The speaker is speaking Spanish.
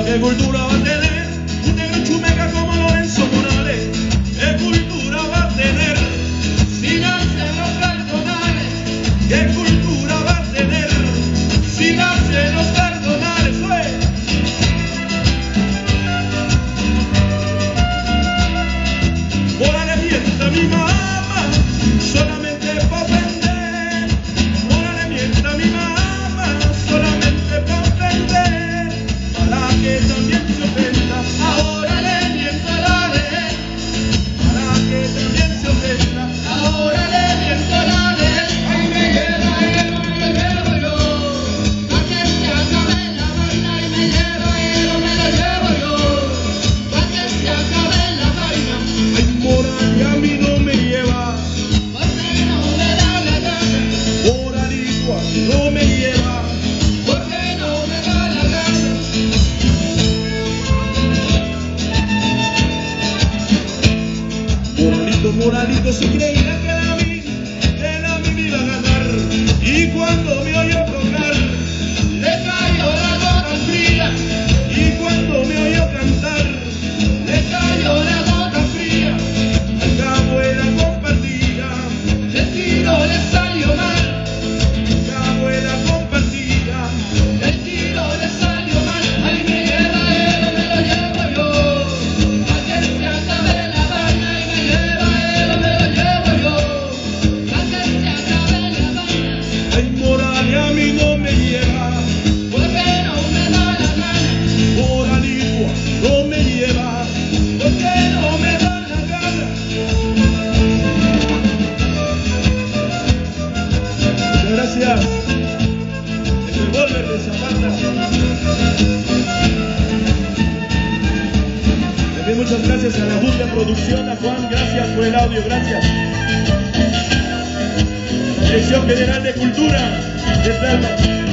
¿Qué cultura va a tener un negro chumeca como Lorenzo Morales? ¿Qué cultura va a tener si nacen los cardonales? ¿Qué cultura va a tener si nacen los cardonales? Morales mienta a mi mamá solamente para ofender. Morales mienta a mi mamá solamente para ofender. Para que también se ofenda, ahora le miento a la de él. Para que también se ofenda, ahora le miento a la de él. Ahí me lleva él, me lo llevo yo. Pa' que se acabe la vaina. Y me lleva él, me lo llevo yo. Pa' que se acabe la vaina. Ay, moral y a mí no me lleva, porque no me da la gana. Moralito a mí no me lleva, porque no me da la gana. Moralito se creía que la mí me iba a ganar. Y cuando me oyó tocar, le cayó la gota fría. Y cuando me oyó cantar, le cayó la gota fría. Al cabo de la compartida, el tiro le salió mal. Al cabo de la compartida, el tiro le salió mal. Ahí me lleva él, me lo llevo yo. Pa' que se acabe la vaina. Y me lleva él, me lo llevo yo. Pa' que se acabe la vaina. Ay, moral y a mí no me lleva, porque no me da la gana. Moralito no me lleva, porque no me da la gana. Muchas gracias. Es el Volver de Zapata. También muchas gracias a la Junta de Producción, a Juan, gracias por el audio, gracias. La Dirección General de Cultura de Palma.